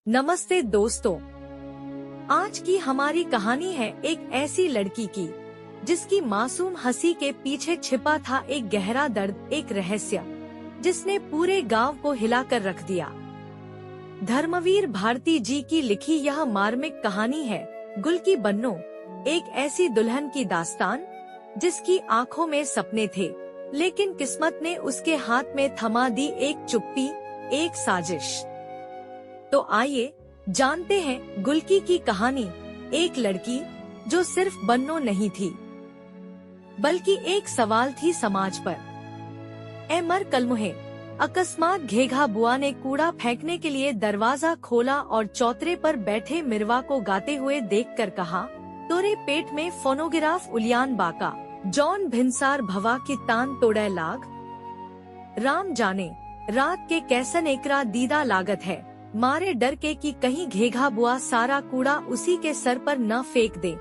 नमस्ते दोस्तों, आज की हमारी कहानी है एक ऐसी लड़की की जिसकी मासूम हंसी के पीछे छिपा था एक गहरा दर्द, एक रहस्य जिसने पूरे गांव को हिलाकर रख दिया। धर्मवीर भारती जी की लिखी यह मार्मिक कहानी है गुल की बन्नो, एक ऐसी दुल्हन की दास्तान जिसकी आंखों में सपने थे, लेकिन किस्मत ने उसके हाथ में थमा दी एक चुप्पी, एक साजिश। तो आइए जानते हैं गुलकी की कहानी। एक लड़की जो सिर्फ बन्नो नहीं थी, बल्कि एक सवाल थी समाज पर। ए मर कलमुहे, अकस्मात घेघा बुआ ने कूड़ा फेंकने के लिए दरवाजा खोला और चौतरे पर बैठे मिरवा को गाते हुए देखकर कहा, तोरे पेट में फोनोग्राफ उलियान बाका, जॉन भिनसार भवा की तान तोड़े लाग। राम जाने रात के कैसन एकरा दीदा लागत है, मारे डर के कि कहीं घेघा बुआ सारा कूड़ा उसी के सर पर न फेंक दे।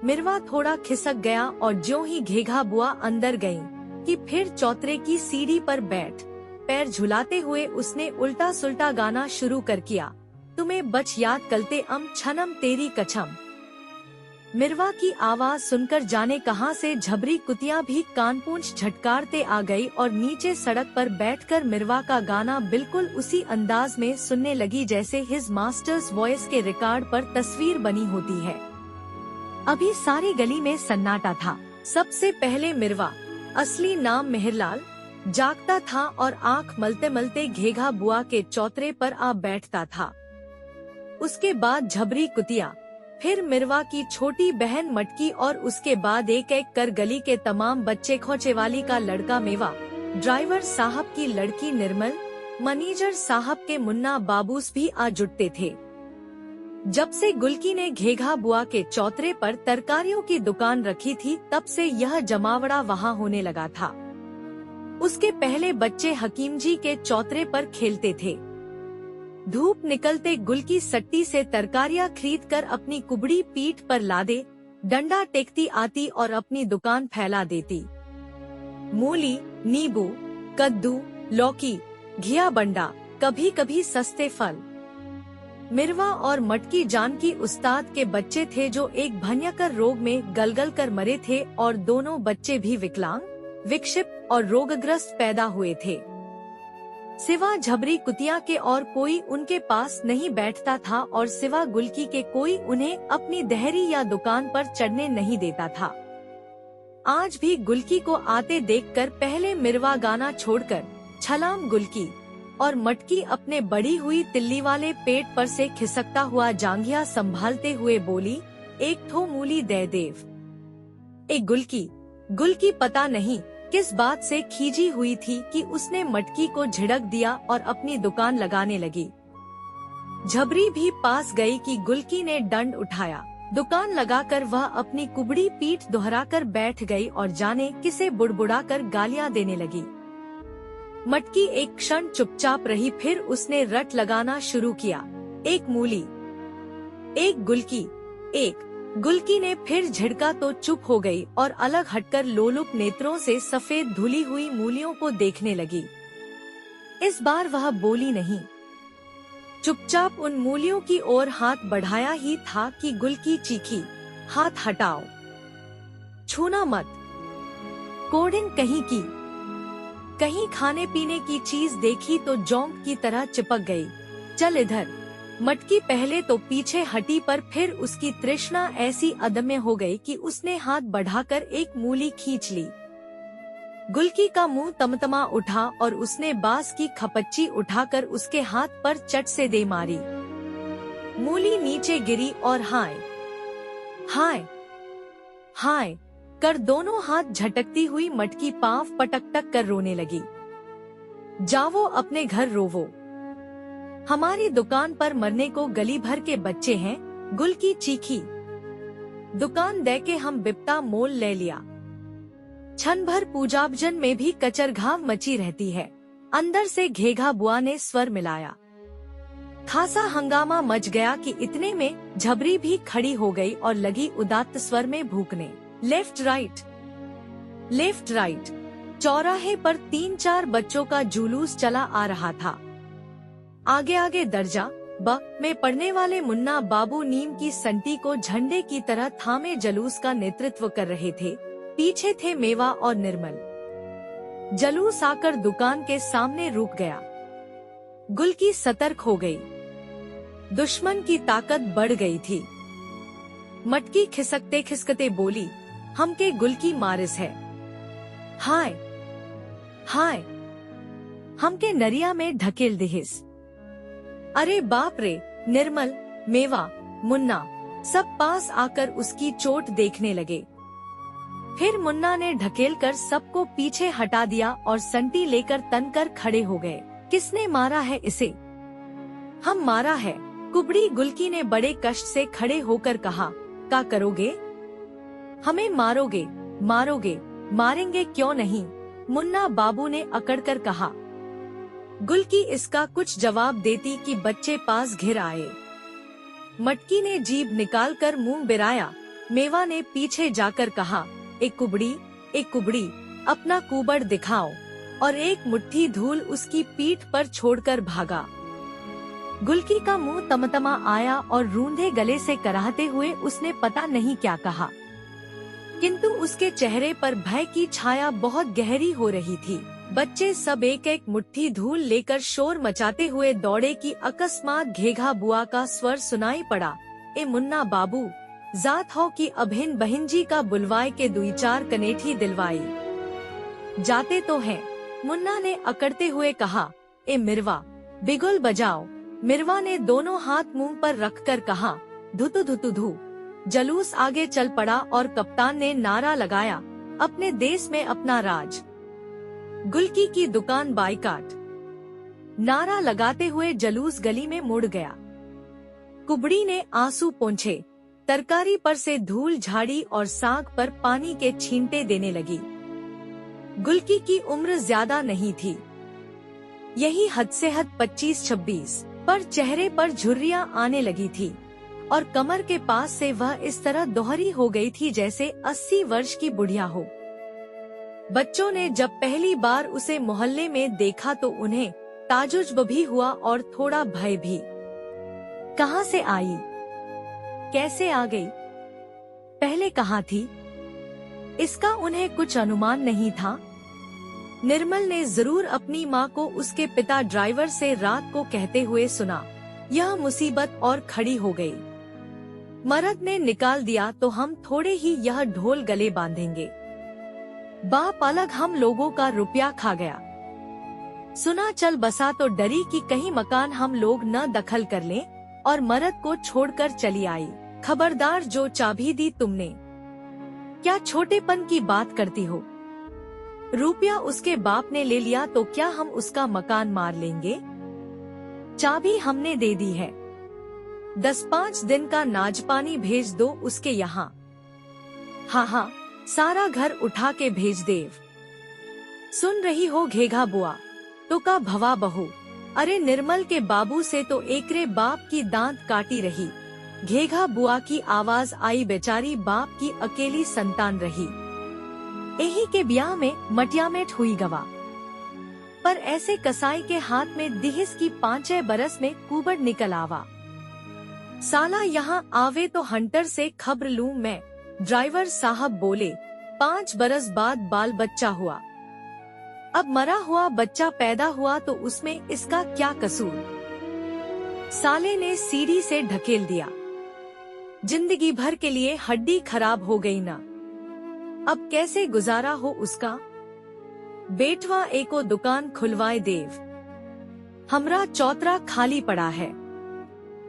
मिरवा थोड़ा खिसक गया और ज्यों ही घेघा बुआ अंदर गई कि फिर चौतरे की सीढ़ी पर बैठ पैर झुलाते हुए उसने उल्टा सुल्टा गाना शुरू कर किया, तुम्हें बच याद कलते छनम तेरी कछम। मिरवा की आवाज सुनकर जाने कहां से झबरी कुतिया भी कानपूंछ झटकारते आ गई और नीचे सड़क पर बैठकर मिरवा का गाना बिल्कुल उसी अंदाज में सुनने लगी जैसे हिज मास्टर्स वॉइस के रिकॉर्ड पर तस्वीर बनी होती है। अभी सारी गली में सन्नाटा था। सबसे पहले मिरवा, असली नाम मेहरलाल, जागता था और आंख मलते मलते घेघा बुआ के चौतरे पर आ बैठता था। उसके बाद झबरी कुतिया, फिर मिरवा की छोटी बहन मटकी और उसके बाद एक एक कर गली के तमाम बच्चे, खोचेवाली का लड़का मेवा, ड्राइवर साहब की लड़की निर्मल, मैनेजर साहब के मुन्ना बाबूस भी आ जुटते थे। जब से गुलकी ने घेघा बुआ के चौतरे पर तरकारियों की दुकान रखी थी, तब से यह जमावड़ा वहाँ होने लगा था। उसके पहले बच्चे हकीम जी के चौतरे पर खेलते थे। धूप निकलते गुलकी सट्टी से तरकारियां खरीद कर अपनी कुबड़ी पीठ पर लादे, डंडा टेकती आती और अपनी दुकान फैला देती। मूली, नींबू, कद्दू, लौकी, घिया बंडा, कभी कभी सस्ते फल। मिरवा और मटकी जानकी उस्ताद के बच्चे थे जो एक भयंकर रोग में गलगल कर मरे थे और दोनों बच्चे भी विकलांग, विक्षिप्त और रोगग्रस्त पैदा हुए थे। सिवा झबरी कुतिया के और कोई उनके पास नहीं बैठता था और सिवा गुलकी के कोई उन्हें अपनी देहरी या दुकान पर चढ़ने नहीं देता था। आज भी गुलकी को आते देखकर पहले मिरवा गाना छोड़कर छलाम गुलकी और मटकी अपने बड़ी हुई तिल्ली वाले पेट पर से खिसकता हुआ जांघिया संभालते हुए बोली, एक ठो मूली दे देव। एक गुलकी पता नहीं किस बात से खींची हुई थी कि उसने मटकी को झिड़क दिया और अपनी दुकान लगाने लगी। झबरी भी पास गई कि गुलकी ने दंड उठाया। दुकान लगाकर वह अपनी कुबड़ी पीठ दोहराकर बैठ गई और जाने किसे बुड़बुड़ाकर गालियां देने लगी। मटकी एक क्षण चुपचाप रही, फिर उसने रट लगाना शुरू किया, एक मूली, एक गुलकी, एक। गुलकी ने फिर झिड़का तो चुप हो गई और अलग हटकर लोलुप नेत्रों से सफेद धुली हुई मूलियों को देखने लगी। इस बार वह बोली नहीं, चुपचाप उन मूलियों की ओर हाथ बढ़ाया ही था कि गुलकी चीखी, हाथ हटाओ, छूना मत, कोडिन कहीं की। कहीं खाने पीने की चीज देखी तो जोंक की तरह चिपक गई, चल इधर। मटकी पहले तो पीछे हटी, पर फिर उसकी तृष्णा ऐसी अदम्य हो गई कि उसने हाथ बढ़ाकर एक मूली खींच ली। गुलकी का मुंह तमतमा उठा और उसने बांस की खपच्ची उठाकर उसके हाथ पर चट से दे मारी। मूली नीचे गिरी और हाय हाय हाय कर दोनों हाथ झटकती हुई मटकी पांव पटक कर रोने लगी। जाओ अपने घर रोवो, हमारी दुकान पर मरने को गली भर के बच्चे हैं, गुलकी चीखी। दुकान दे के हम बिपता मोल ले लिया। क्षण भर पूजाबजन में भी कचरघाव मची रहती है। अंदर से घेघा बुआ ने स्वर मिलाया। खासा हंगामा मच गया कि इतने में झबरी भी खड़ी हो गई और लगी उदात्त स्वर में भूकने, लेफ्ट राइट, लेफ्ट राइट। चौराहे पर 3-4 बच्चों का जुलूस चला आ रहा था। आगे आगे दर्जा, में पढ़ने वाले मुन्ना बाबू नीम की संटी को झंडे की तरह थामे जुलूस का नेतृत्व कर रहे थे। पीछे थे मेवा और निर्मल। जुलूस आकर दुकान के सामने रुक गया। गुल्की सतर्क हो गई। दुश्मन की ताकत बढ़ गई थी। मटकी खिसकते खिसकते बोली, हमके गुल्की मारिस है। हाय हाय, हमके नरिया में ढकेल दिहिस। अरे बाप रे। निर्मल, मेवा, मुन्ना सब पास आकर उसकी चोट देखने लगे। फिर मुन्ना ने ढकेलकर सबको पीछे हटा दिया और संटी लेकर तनकर खड़े हो गए। किसने मारा है इसे? हम मारा है, कुबड़ी गुल्की ने बड़े कष्ट से खड़े होकर कहा। क्या करोगे? हमें मारोगे? मारोगे? मारेंगे क्यों नहीं, मुन्ना बाबू ने अकड़कर कहा। गुल्की इसका कुछ जवाब देती कि बच्चे पास घिर आए। मटकी ने जीभ निकालकर मुंह बिराया। मेवा ने पीछे जाकर कहा, एक कुबड़ी, अपना कुबड़ दिखाओ, और एक मुट्ठी धूल उसकी पीठ पर छोड़कर भागा। गुल्की का मुंह तमतमा आया और रूंधे गले से कराहते हुए उसने पता नहीं क्या कहा, किंतु उसके चेहरे पर भय की छाया बहुत गहरी हो रही थी। बच्चे सब एक एक मुट्ठी धूल लेकर शोर मचाते हुए दौड़े कि अकस्मात घेघा बुआ का स्वर सुनाई पड़ा, ए मुन्ना बाबू, जात हो कि अभिन बहन जी का बुलवाए के दुई चार कनेठी दिलवाई। जाते तो हैं, मुन्ना ने अकड़ते हुए कहा। ए मिरवा, बिगुल बजाओ। मिरवा ने दोनों हाथ मुंह पर रखकर कहा, धुतु धुतु धु। जुलूस आगे चल पड़ा और कप्तान ने नारा लगाया, अपने देश में अपना राज। गुल्की की दुकान बाइकाट। नारा लगाते हुए जुलूस गली में मुड़ गया। कुबड़ी ने आंसू पोंछे, तरकारी पर से धूल झाड़ी और साग पर पानी के छींटे देने लगी। गुल्की की उम्र ज्यादा नहीं थी, यही हद से हद 25-26, पर चेहरे पर झुर्रियां आने लगी थी और कमर के पास से वह इस तरह दोहरी हो गई थी जैसे 80 वर्ष की बुढ़िया हो। बच्चों ने जब पहली बार उसे मोहल्ले में देखा तो उन्हें ताजुब भी हुआ और थोड़ा भय भी। कहाँ से आई, कैसे आ गई, पहले कहाँ थी, इसका उन्हें कुछ अनुमान नहीं था। निर्मल ने जरूर अपनी माँ को उसके पिता ड्राइवर से रात को कहते हुए सुना, यह मुसीबत और खड़ी हो गई। मर्द ने निकाल दिया तो हम थोड़े ही यह ढोल गले बांधेंगे। बाप अलग हम लोगों का रुपया खा गया। सुना चल बसा तो डरी कि कहीं मकान हम लोग न दखल कर लें और मर्द को छोड़कर चली आई। खबरदार, जो चाबी दी तुमने, क्या छोटेपन की बात करती हो? रुपया उसके बाप ने ले लिया तो क्या हम उसका मकान मार लेंगे? चाबी हमने दे दी है। 10-5 दिन का नाज पानी भेज दो उसके यहाँ। हाँ, सारा घर उठा के भेज देव। सुन रही हो घेघा बुआ, तो का भवा बहू। अरे निर्मल के बाबू से तो एकरे बाप की दांत काटी रही। घेघा बुआ की आवाज आई, बेचारी बाप की अकेली संतान रही। यही के ब्याह में मटियामेट हुई गवा। पर ऐसे कसाई के हाथ में दिहिस की 5 बरस में कुबड़ निकल आवा। साला यहाँ आवे तो हंटर से खबर लूं मैं। ड्राइवर साहब बोले, 5 बरस बाद बाल बच्चा हुआ। अब मरा हुआ बच्चा पैदा हुआ तो उसमें इसका क्या कसूर? साले ने सीढ़ी से ढकेल दिया। जिंदगी भर के लिए हड्डी खराब हो गई ना, अब कैसे गुजारा हो उसका? बेटवा एको दुकान खुलवाए देव, हमरा चौतरा खाली पड़ा है।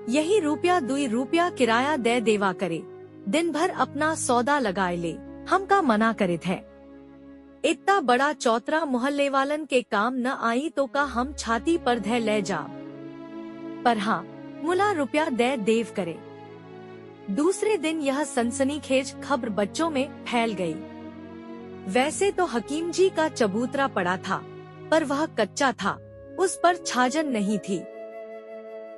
यही रुपया 2 रुपया किराया दे देवा करे, दिन भर अपना सौदा लगाए ले, हम का मना करे थे। इतना बड़ा चौतरा मोहल्ले वालन के काम न आई तो का हम छाती पर धे ले जा। पर हाँ, मुला रुपया दे देव करे। दूसरे दिन यह सनसनीखेज खबर बच्चों में फैल गई। वैसे तो हकीम जी का चबूतरा पड़ा था, पर वह कच्चा था, उस पर छाजन नहीं थी।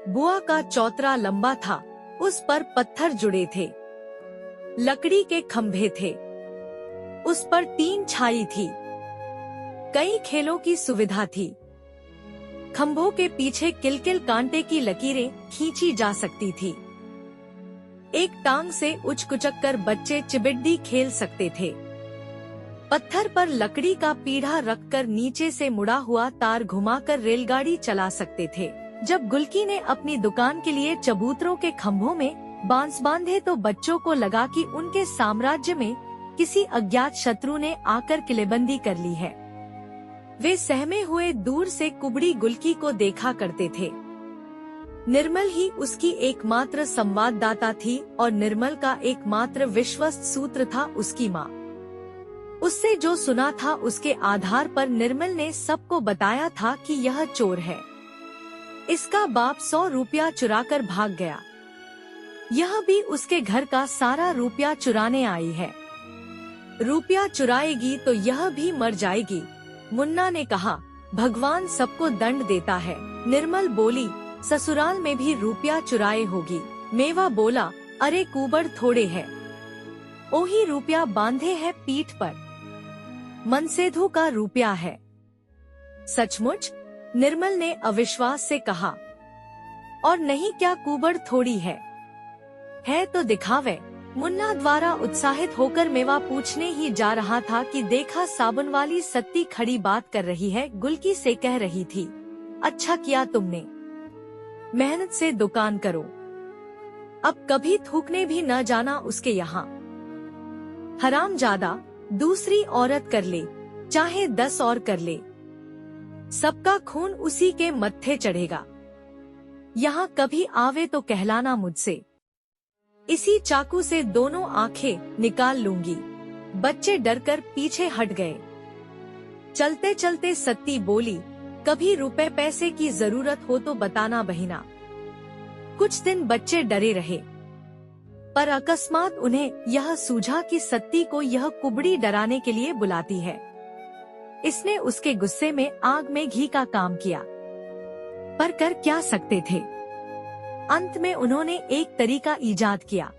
बुआ का चौतरा लंबा था, उस पर पत्थर जुड़े थे, लकड़ी के खंभे थे, उस पर टीन छाई थी, कई खेलों की सुविधा थी। खंभों के पीछे किलकिल कांटे की लकीरें खींची जा सकती थी। एक टांग से उचकुचक कर बच्चे चिबिड्डी खेल सकते थे। पत्थर पर लकड़ी का पीढ़ा रखकर नीचे से मुड़ा हुआ तार घुमाकर रेलगाड़ी चला सकते थे। जब गुल्की ने अपनी दुकान के लिए चबूतरों के खंभों में बांस बांधे तो बच्चों को लगा कि उनके साम्राज्य में किसी अज्ञात शत्रु ने आकर किलेबंदी कर ली है। वे सहमे हुए दूर से कुबड़ी गुल्की को देखा करते थे। निर्मल ही उसकी एकमात्र संवाददाता थी और निर्मल का एकमात्र विश्वस्त सूत्र था उसकी माँ। उससे जो सुना था उसके आधार पर निर्मल ने सबको बताया था कि यह चोर है। इसका बाप 100 रुपया चुराकर भाग गया। यह भी उसके घर का सारा रुपया चुराने आई है। रुपया चुराएगी तो यह भी मर जाएगी। मुन्ना ने कहा, भगवान सबको दंड देता है। निर्मल बोली, ससुराल में भी रुपया चुराए होगी। मेवा बोला, अरे कुबड़ थोड़े है, ओही रुपया बांधे है पीठ पर, मनसेधु का रुपया है। सचमुच? निर्मल ने अविश्वास से कहा। और नहीं क्या कुबड़ थोड़ी है तो दिखावे। मुन्ना द्वारा उत्साहित होकर मेवा पूछने ही जा रहा था कि देखा साबुन वाली सत्ती खड़ी बात कर रही है। गुल्की से कह रही थी, अच्छा किया तुमने, मेहनत से दुकान करो, अब कभी थूकने भी न जाना उसके यहाँ। हरामजादा, दूसरी औरत कर ले चाहे 10 और कर ले, सबका खून उसी के मत्थे चढ़ेगा। यहाँ कभी आवे तो कहलाना मुझसे, इसी चाकू से दोनों आंखें निकाल लूंगी। बच्चे डरकर पीछे हट गए। चलते चलते सत्ती बोली, कभी रुपए पैसे की जरूरत हो तो बताना बहिना। कुछ दिन बच्चे डरे रहे, पर अकस्मात उन्हें यह सूझा कि सत्ती को यह कुबड़ी डराने के लिए बुलाती है। इसने उसके गुस्से में आग में घी का काम किया, पर कर क्या सकते थे। अंत में उन्होंने एक तरीका ईजाद किया।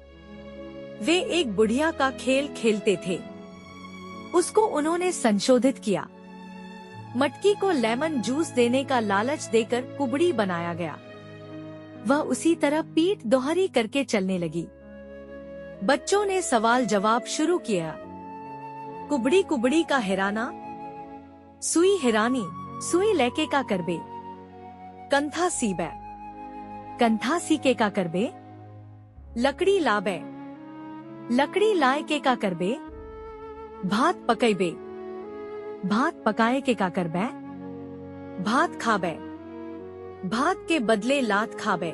वे एक बुढ़िया का खेल खेलते थे, उसको उन्होंने संशोधित किया। मटकी को लेमन जूस देने का लालच देकर कुबड़ी बनाया गया। वह उसी तरह पीठ दोहरी करके चलने लगी। बच्चों ने सवाल जवाब शुरू किया। कुबड़ी कुबड़ी का हेराना, सुई हेरानी, सुई लेके का करबे, कंथा सीबे, कंथा सीके का करबे, लकड़ी लाबे, लकड़ी लाए के का करबे, भात पकैबे, भात पकाए के का करबे, भात खाबे, भात के बदले लात खाबे।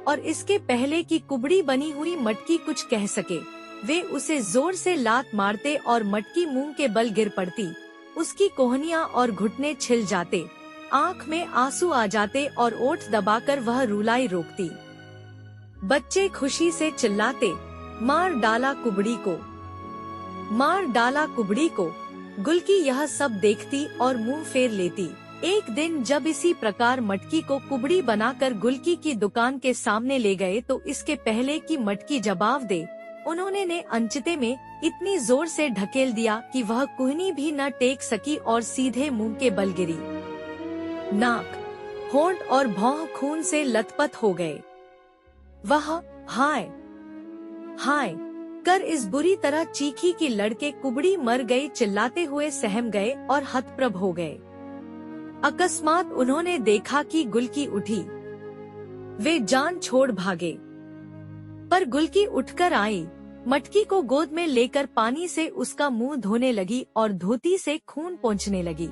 और इसके पहले कि कुबड़ी बनी हुई मटकी कुछ कह सके, वे उसे जोर से लात मारते और मटकी मुंह के बल गिर पड़ती। उसकी कोहनियां और घुटने छिल जाते, आंख में आंसू आ जाते और ओठ दबाकर वह रुलाई रोकती। बच्चे खुशी से चिल्लाते, मार डाला कुबड़ी को, मार डाला कुबड़ी को। गुल्की यह सब देखती और मुंह फेर लेती। एक दिन जब इसी प्रकार मटकी को कुबड़ी बनाकर गुल्की की दुकान के सामने ले गए तो इसके पहले कि मटकी जवाब दे, उन्होंने ने अनचिते में इतनी जोर से ढकेल दिया कि वह कुहनी भी न टेक सकी और सीधे मुंह के बल गिरी। नाक, होंठ और भौं खून से लथपथ हो गए। वह हाय हाय कर इस बुरी तरह चीखी कि लड़के कुबड़ी मर गई चिल्लाते हुए सहम गए और हतप्रभ हो गए। अकस्मात उन्होंने देखा कि गुल्की उठी। वे जान छोड़ भागे, पर गुल्की उठकर आई, मटकी को गोद में लेकर पानी से उसका मुंह धोने लगी और धोती से खून पोंछने लगी।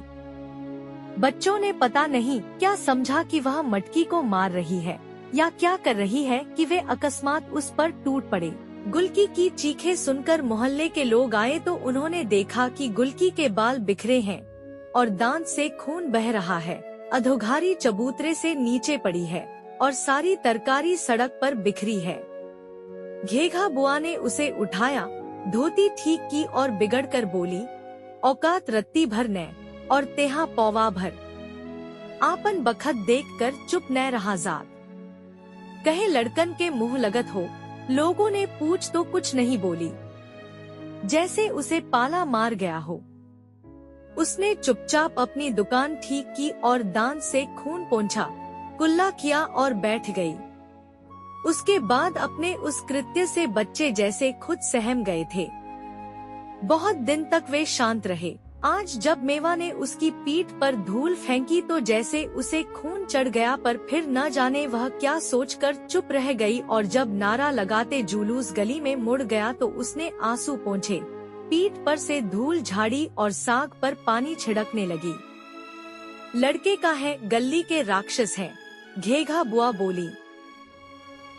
बच्चों ने पता नहीं क्या समझा कि वह मटकी को मार रही है या क्या कर रही है कि वे अकस्मात उस पर टूट पड़े। गुल्की की चीखें सुनकर मोहल्ले के लोग आए तो उन्होंने देखा कि गुल्की के बाल बिखरे हैं और दांत से खून बह रहा है। अधोघारी चबूतरे से नीचे पड़ी है और सारी तरकारी सड़क पर बिखरी है। घेघा बुआ ने उसे उठाया, धोती ठीक की और बिगड़कर बोली, औकात रत्ती भर ने और तेहा पौवा भर। आपन बखत देखकर चुप न रहा जात। कहे लड़कन के मुंह लगत हो। लोगों ने पूछ तो कुछ नहीं बोली, जैसे उसे पाला मार गया हो। उसने चुपचाप अपनी दुकान ठीक की और दांत से खून पोंछा, कुल्ला किया और बैठ गई। उसके बाद अपने उस कृत्य से बच्चे जैसे खुद सहम गए थे। बहुत दिन तक वे शांत रहे। आज जब मेवा ने उसकी पीठ पर धूल फेंकी तो जैसे उसे खून चढ़ गया, पर फिर न जाने वह क्या सोचकर चुप रह गई, और जब नारा लगाते जुलूस गली में मुड़ गया तो उसने आंसू पोंछे, पीठ पर से धूल झाड़ी और साग पर पानी छिड़कने लगी। लड़के का है, गली के राक्षस हैं, घेघा बुआ बोली।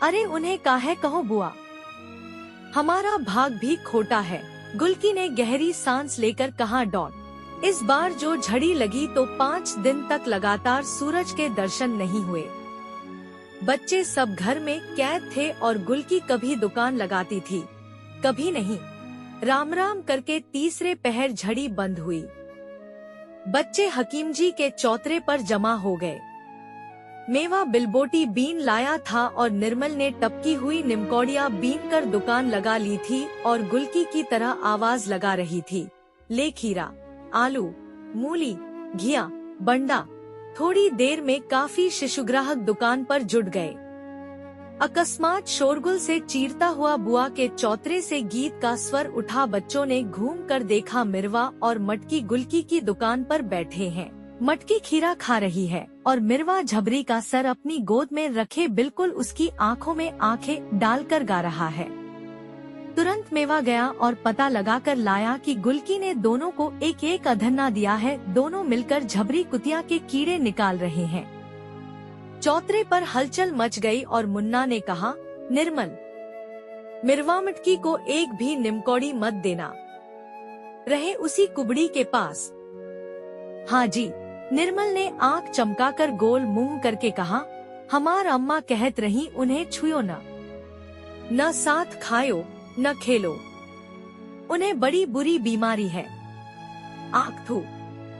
अरे उन्हें काहे कहो बुआ, हमारा भाग भी खोटा है, गुलकी ने गहरी सांस लेकर कहा। डॉट इस बार जो झड़ी लगी तो 5 दिन तक लगातार सूरज के दर्शन नहीं हुए। बच्चे सब घर में कैद थे और गुलकी कभी दुकान लगाती थी, कभी नहीं। राम राम करके तीसरे पहर झड़ी बंद हुई। बच्चे हकीम जी के चौतरे पर जमा हो गए। मेवा बिलबोटी बीन लाया था और निर्मल ने टपकी हुई निमकोड़िया बीन कर दुकान लगा ली थी और गुलकी की तरह आवाज लगा रही थी, ले खीरा, आलू, मूली, घिया, बंडा। थोड़ी देर में काफी शिशुग्राहक दुकान पर जुट गए। अकस्मात शोरगुल से चीरता हुआ बुआ के चौतरे से गीत का स्वर उठा। बच्चों ने घूम कर देखा, मिरवा और मटकी गुलकी की दुकान पर बैठे हैं। मटकी खीरा खा रही है और मिरवा झबरी का सर अपनी गोद में रखे बिल्कुल उसकी आंखों में आंखें डालकर गा रहा है। तुरंत मेवा गया और पता लगाकर लाया कि गुलकी ने दोनों को एक एक अधन्ना दिया है। दोनों मिलकर झबरी कुतिया के कीड़े निकाल रहे हैं। चौतरे पर हलचल मच गई और मुन्ना ने कहा, निर्मल, मिरवा मटकी को एक भी निमकोड़ी मत देना, रहे उसी कुबड़ी के पास। हाँ जी, निर्मल ने आंख चमकाकर गोल मुंह करके कहा, हमार अम्मा कहत रही उन्हें छुयो न साथ खायो न खेलो, उन्हें बड़ी बुरी बीमारी है। आंख थू।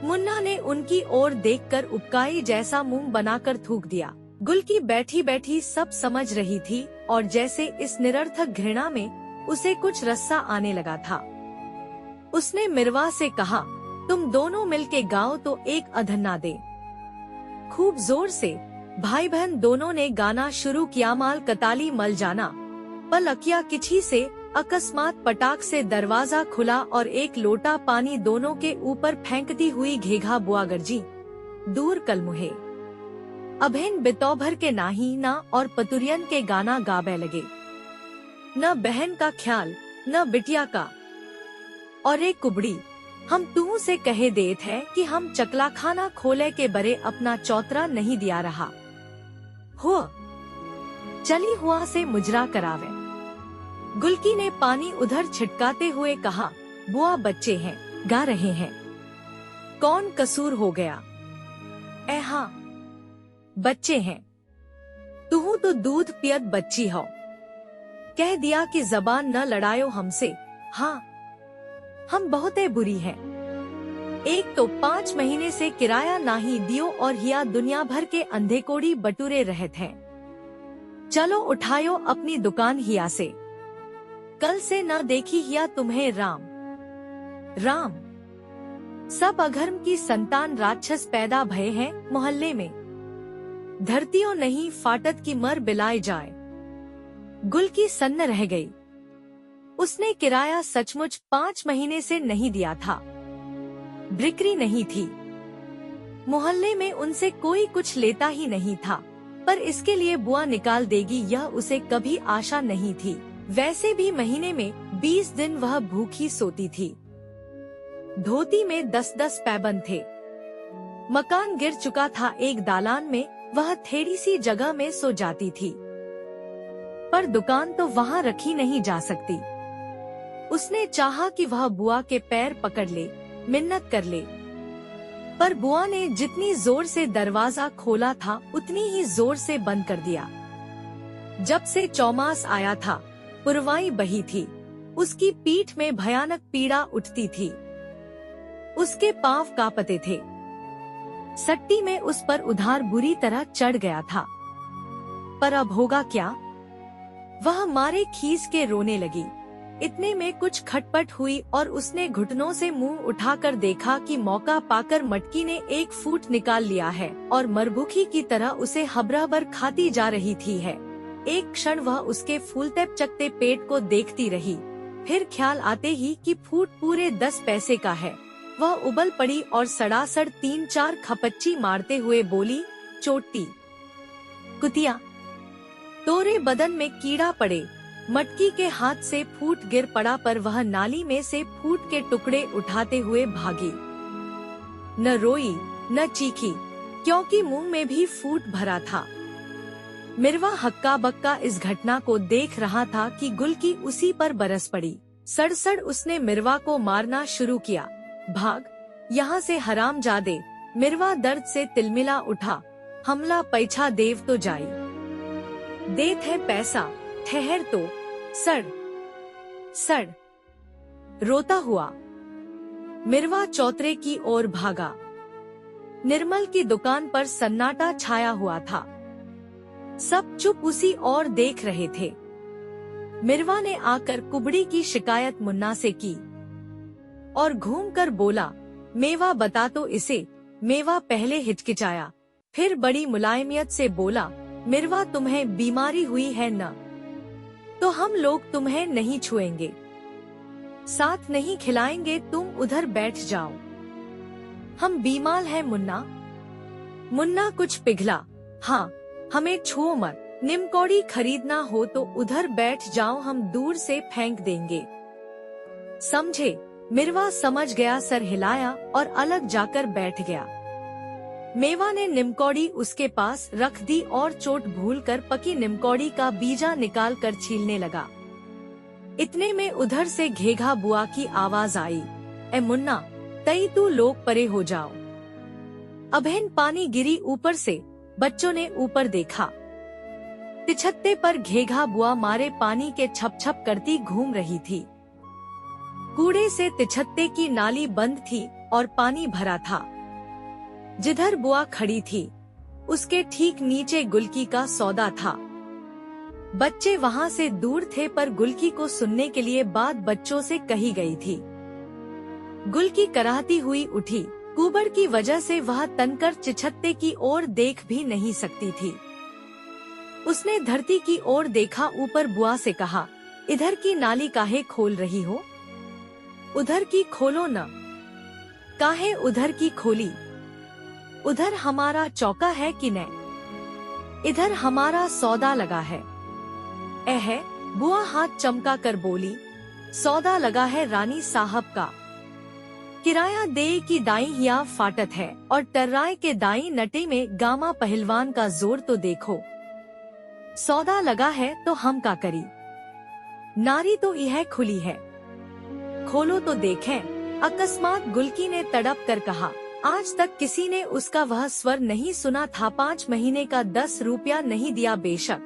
मुन्ना ने उनकी ओर देखकर उपकाई जैसा मुंह बनाकर थूक दिया। गुलकी बैठी बैठी सब समझ रही थी और जैसे इस निरर्थक घृणा में उसे कुछ रस्सा आने लगा था। उसने मिरवा से कहा, तुम दोनों मिलके गाओ तो एक अधन्ना दे। खूब जोर से भाई बहन दोनों ने गाना शुरू किया। माल कताली मल जाना, पल अकिया किछी से अकस्मात पटाख से दरवाजा खुला और एक लोटा पानी दोनों के ऊपर फेंकती हुई घेघा बुआ गरजी, दूर कल मुहे। अभेन बितौभर के नाही ना और पतुरियन के गाना गाबे लगे। न बहन का ख्याल न बिटिया का, और एक कुबड़ी हम तू से कहे देत है कि हम चकला खाना खोले के बरे अपना चौतरा नहीं दिया रहा हो, चली हुआ से मुजरा करावे। गुलकी ने पानी उधर छिटकाते हुए कहा, बुआ बच्चे हैं, गा रहे हैं, कौन कसूर हो गया? ए हाँ, बच्चे हैं, तू तो दूध पियत बच्ची हो, कह दिया कि जबान न लड़ायो हमसे। हाँ, हम बहुते बुरी हैं। एक तो 5 महीने से किराया नाही दियो और हिया दुनिया भर के अंधे कोड़ी बटूरे रहते हैं। चलो उठायो अपनी दुकान हिया से, कल से न देखी हिया तुम्हें। राम राम। सब अधर्म की संतान राक्षस पैदा भये हैं मोहल्ले में, धरतियों नहीं फाटत की मर बिलाए जाए। गुलकी सन्न रह गई। उसने किराया सचमुच 5 महीने से नहीं दिया था। बिक्री नहीं थी, मोहल्ले में उनसे कोई कुछ लेता ही नहीं था, पर इसके लिए बुआ निकाल देगी यह उसे कभी आशा नहीं थी। वैसे भी महीने में 20 दिन वह भूखी सोती थी। धोती में 10-10 पैबंद थे। मकान गिर चुका था एक दालान में, वह थोड़ी सी जगह में सो जाती थी, पर दुकान तो वहाँ रखी नहीं जा सकती। उसने चाहा कि वह बुआ के पैर पकड़ ले, मिन्नत कर ले, पर बुआ ने जितनी जोर से दरवाजा खोला था उतनी ही जोर से बंद कर दिया। जब से चौमास आया था, पुरवाई बही थी, उसकी पीठ में भयानक पीड़ा उठती थी, उसके पांव कांपते थे। सट्टी में उस पर उधार बुरी तरह चढ़ गया था, पर अब होगा क्या? वह मारे खीस के रोने लगी। इतने में कुछ खटपट हुई और उसने घुटनों से मुंह उठाकर देखा कि मौका पाकर मटकी ने एक फूट निकाल लिया है और मरभुखी की तरह उसे हबराबर खाती जा रही थी है। एक क्षण वह उसके फूलते चकते पेट को देखती रही, फिर ख्याल आते ही कि फूट पूरे 10 पैसे का है। वह उबल पड़ी और सड़ासड़ 3-4 खपच्ची मारते हुए बोली, चोटी कुतिया, तोरे बदन में कीड़ा पड़े। मटकी के हाथ से फूट गिर पड़ा पर वह नाली में से फूट के टुकड़े उठाते हुए भागी। न रोई न चीखी, क्योंकि मुंह में भी फूट भरा था। मिरवा हक्का बक्का इस घटना को देख रहा था कि गुलकी उसी पर बरस पड़ी। सड़सड़ उसने मिरवा को मारना शुरू किया। भाग यहाँ से हरामजादे। मिरवा दर्द से तिलमिला उठा। हमला पैछा देव तो जाई, देत है पैसा, ठहर तो। सड़ सड़ रोता हुआ मिरवा चौतरे की ओर भागा। निर्मल की दुकान पर सन्नाटा छाया हुआ था। सब चुप उसी ओर देख रहे थे। मिरवा ने आकर कुबड़ी की शिकायत मुन्ना से की और घूमकर बोला, मेवा बता तो इसे। मेवा पहले हिचकिचाया, फिर बड़ी मुलायमियत से बोला, मिरवा तुम्हें बीमारी हुई है न, तो हम लोग तुम्हें नहीं छुएंगे, साथ नहीं खिलाएंगे, तुम उधर बैठ जाओ। हम बीमार हैं मुन्ना। मुन्ना कुछ पिघला। हाँ, हमें छुओ मत। निमकौड़ी खरीदना हो तो उधर बैठ जाओ, हम दूर से फेंक देंगे, समझे। मिरवा समझ गया, सर हिलाया और अलग जाकर बैठ गया। मेवा ने निमकौड़ी उसके पास रख दी और चोट भूलकर पकी निमकौड़ी का बीजा निकाल कर छीलने लगा। इतने में उधर से घेघा बुआ की आवाज आई, ए मुन्ना, तई तू लोग परे हो जाओ। अबेन पानी गिरी ऊपर से। बच्चों ने ऊपर देखा। तिछत्ते पर घेघा बुआ मारे पानी के छप छप करती घूम रही थी। कूड़े से तिछत्ते की नाली बंद थी और पानी भरा था। जिधर बुआ खड़ी थी उसके ठीक नीचे गुलकी का सौदा था। बच्चे वहाँ से दूर थे पर गुलकी को सुनने के लिए बात बच्चों से कही गई थी। गुलकी कराहती हुई उठी। कुबड़ की वजह से वह तनकर चिछत्ते की ओर देख भी नहीं सकती थी। उसने धरती की ओर देखा, ऊपर बुआ से कहा, इधर की नाली काहे खोल रही हो? उधर की खोलो न। काहे उधर की खोली? उधर हमारा चौका है कि न? इधर हमारा सौदा लगा है। बुआ हाथ चमका कर बोली, सौदा लगा है रानी साहब का। किराया दे की दाई हिया फाटत है और टर्राय के दाई नटे में गामा पहलवान का जोर तो देखो। सौदा लगा है तो हम का करी? नारी तो यह खुली है, खोलो तो देखें। अकस्मात गुलकी ने तड़प कर कहा, आज तक किसी ने उसका वह स्वर नहीं सुना था। 5 महीने का 10 रुपया नहीं दिया बेशक,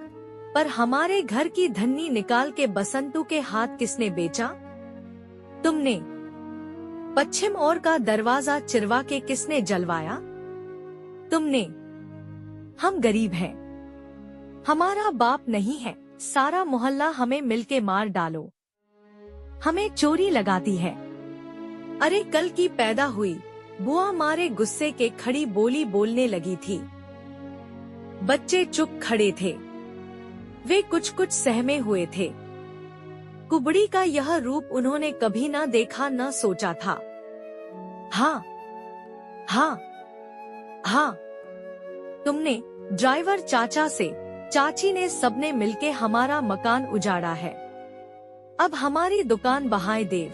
पर हमारे घर की धन्नी निकाल के बसंतू के हाथ किसने बेचा? तुमने। पश्चिम ओर का दरवाजा चिरवा के किसने जलवाया? तुमने। हम गरीब हैं, हमारा बाप नहीं है। सारा मोहल्ला हमें मिलके मार डालो, हमें चोरी लगाती है। अरे कल की पैदा हुई। बुआ मारे गुस्से के खड़ी बोली बोलने लगी थी। बच्चे चुप खड़े थे, वे कुछ कुछ सहमे हुए थे। कुबड़ी का यह रूप उन्होंने कभी न देखा, न सोचा था। हाँ हाँ हाँ, तुमने, ड्राइवर चाचा से, चाची ने, सबने मिलके हमारा मकान उजाड़ा है। अब हमारी दुकान बहाए देव,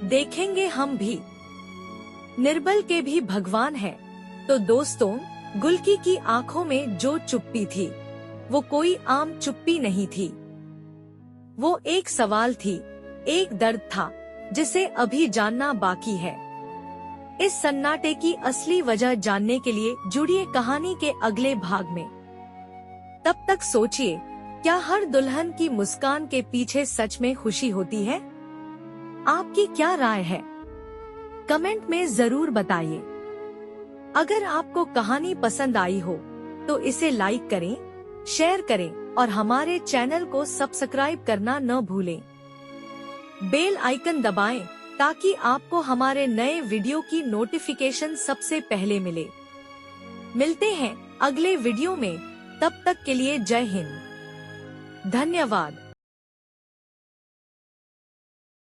देखेंगे हम भी। निर्बल के भी भगवान है। तो दोस्तों, गुलकी की आंखों में जो चुप्पी थी वो कोई आम चुप्पी नहीं थी। वो एक सवाल थी, एक दर्द था जिसे अभी जानना बाकी है। इस सन्नाटे की असली वजह जानने के लिए जुड़िए कहानी के अगले भाग में। तब तक सोचिए, क्या हर दुल्हन की मुस्कान के पीछे सच में खुशी होती है? आपकी क्या राय है? कमेंट में जरूर बताइए। अगर आपको कहानी पसंद आई हो तो इसे लाइक करें, शेयर करें और हमारे चैनल को सब्सक्राइब करना न भूलें। बेल आइकन दबाएं ताकि आपको हमारे नए वीडियो की नोटिफिकेशन सबसे पहले मिले। मिलते हैं अगले वीडियो में, तब तक के लिए जय हिंद, धन्यवाद।